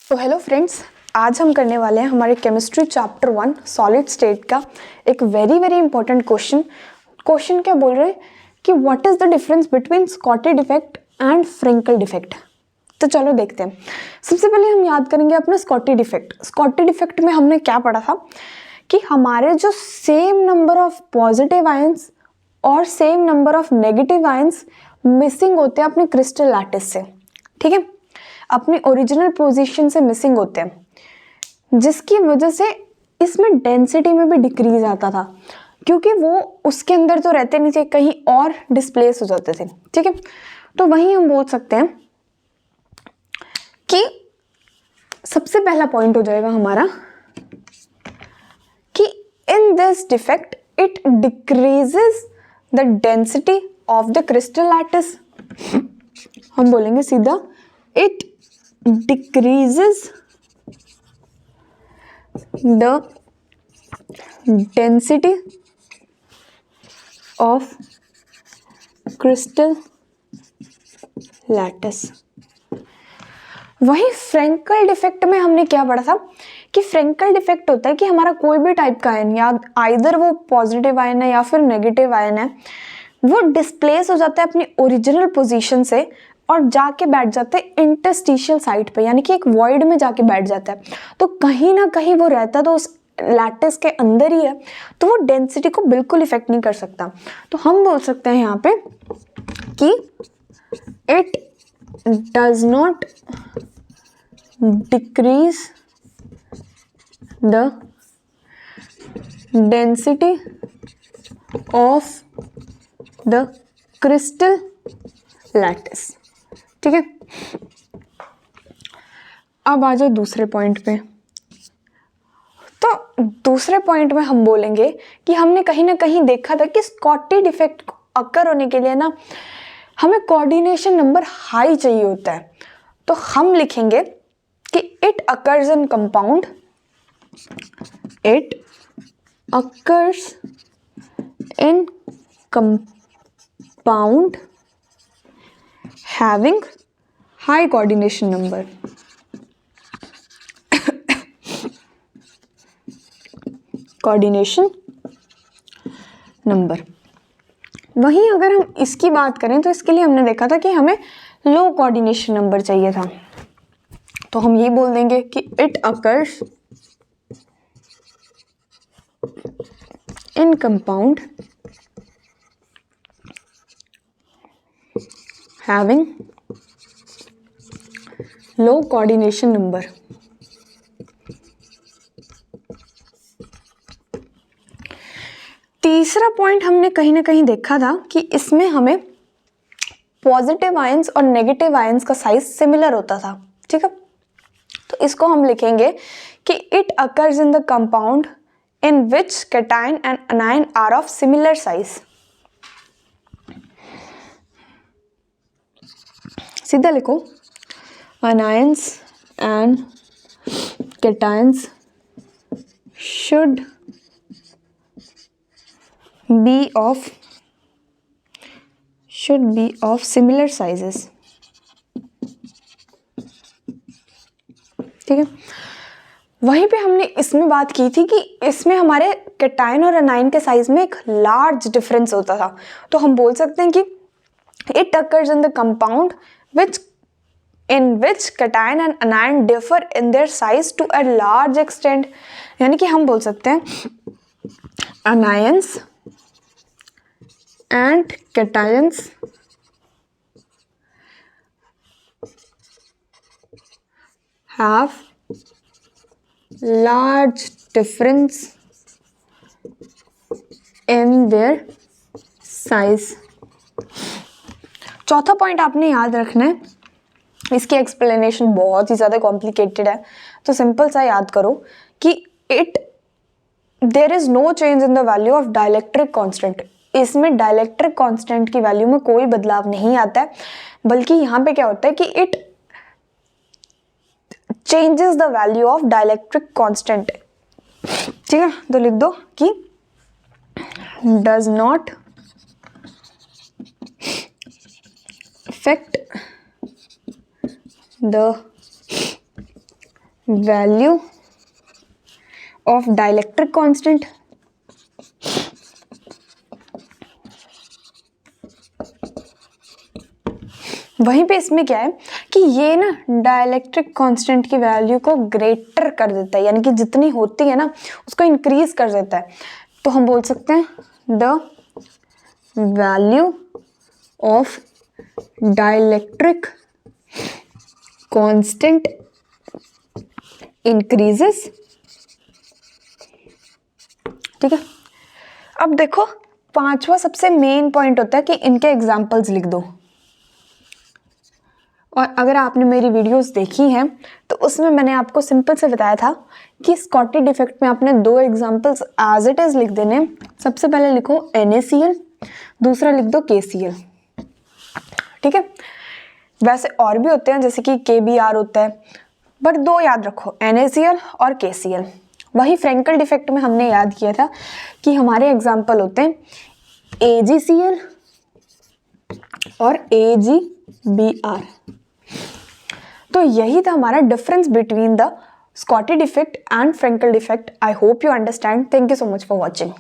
तो hello friends, आज हम करने वाले हैं हमारे केमिस्ट्री चैप्टर 1 सॉलिड स्टेट का एक वेरी वेरी इंपॉर्टेंट क्वेश्चन क्या बोल रहे हैं कि what is the difference between Schottky defect and Frenkel defect. तो चलो देखते हैं। सबसे पहले हम याद करेंगे अपना स्कॉटी डिफेक्ट। स्कॉटी डिफेक्ट में हमने क्या पढ़ा था कि हमारे जो same number of positive ions और same number of negative ions missing होते हैं अपने क्रिस्टल लैटिस से, ठीक है, अपनी ओरिजिनल पोजीशन से मिसिंग होते हैं, जिसकी वजह से इसमें डेंसिटी में भी डिक्रीज आता था, क्योंकि वो उसके अंदर तो रहते नहीं थे, कहीं और डिस्प्लेस हो जाते थे, ठीक है। तो वहीं हम बोल सकते हैं कि सबसे पहला पॉइंट हो जाएगा हमारा कि in this defect it decreases the density of the crystal lattice. हम बोलेंगे सीधा it decreases the density of crystal lattice। वही फ्रेंकल डिफेक्ट में हमने क्या पढ़ा था कि फ्रेंकल डिफेक्ट होता है कि हमारा कोई भी टाइप का आयन, या आइदर वो पॉजिटिव आयन है या फिर नेगेटिव आयन है, वो डिस्प्लेस हो जाता है अपनी ओरिजिनल पोजीशन से और जाके बैठ जाते हैं इंटरस्टिशियल साइट पे, यानी कि एक वॉइड में जाके बैठ जाता है। तो कहीं ना कहीं वो रहता तो उस लैटिस के अंदर ही है, तो वो डेंसिटी को बिल्कुल इफेक्ट नहीं कर सकता। तो हम बोल सकते हैं यहाँ पे कि it does not decrease the density of the crystal lattice, ठीक है। अब आ जाओ दूसरे पॉइंट पे। तो दूसरे पॉइंट में हम बोलेंगे कि हमने कहीं ना कहीं देखा था कि स्कॉटी डिफेक्ट अकर होने के लिए ना हमें कोऑर्डिनेशन नंबर हाई चाहिए होता है। तो हम लिखेंगे कि it occurs in compound, it occurs in compound having high coordination number। Coordination number. वहीं अगर हम इसकी बात करें तो इसके लिए हमने देखा था कि हमें लो कोऑर्डिनेशन नंबर चाहिए था। तो हम ये बोल देंगे कि it occurs in compound having low coordination number। तीसरा पॉइंट हमने कहीं ना कहीं देखा था कि इसमें हमें पॉजिटिव आयंस और नेगेटिव आयंस का साइज सिमिलर होता था, ठीक है। तो इसको हम लिखेंगे कि it occurs in the compound in which cation and anion are of similar size. सीधा लिखो, anions and cations should be of similar sizes, ठीक है। वहीं पे हमने इसमें बात की थी कि इसमें हमारे कैटायन और अनायन के साइज में एक लार्ज डिफरेंस होता था। तो हम बोल सकते हैं कि it occurs in the compound in which cation and anion differ in their size to a large extent। यानी कि हम बोल सकते हैं anions and cations have large difference in their size। चौथा पॉइंट आपने याद रखना है, इसकी एक्सप्लेनेशन बहुत ही ज़्यादा कॉम्प्लिकेटेड है, तो सिंपल सा याद करो कि there is no change in the value of dielectric constant. इसमें डाइलेक्ट्रिक कांस्टेंट की वैल्यू में कोई बदलाव नहीं आता है, बल्कि यहाँ पे क्या होता है कि it changes the value of dielectric constant, ठीक है। तो लिख दो कि does not affect the value of dielectric constant वहीं पे इसमें क्या है कि ये ना डाइलेक्ट्रिक कांस्टेंट की वैल्यू को ग्रेटर कर देता है, यानी कि जितनी होती है ना उसको इंक्रीज कर देता है। तो हम बोल सकते हैं the value of dielectric constant increases. ठीक है, अब देखो पांचवा सबसे मेन पॉइंट होता है कि इनके एग्जाम्पल्स लिख दो। और अगर आपने मेरी वीडियोस देखी हैं तो उसमें मैंने आपको सिंपल से बताया था कि स्कॉटी डिफेक्ट में आपने दो एग्जांपल्स एज इट इज लिख देने। सबसे पहले लिखो NaCl, दूसरा लिख दो KCl। ठीक है, वैसे और भी होते हैं जैसे कि KBr होता है, बट दो याद रखो NaCl और KCl। वही फ्रेंकल डिफेक्ट में हमने याद किया था कि हमारे एग्जाम्पल होते हैं AgCl और AgBr। तो यही था हमारा difference between the Schottky defect and Frenkel defect. I hope you understand. Thank you so much for watching.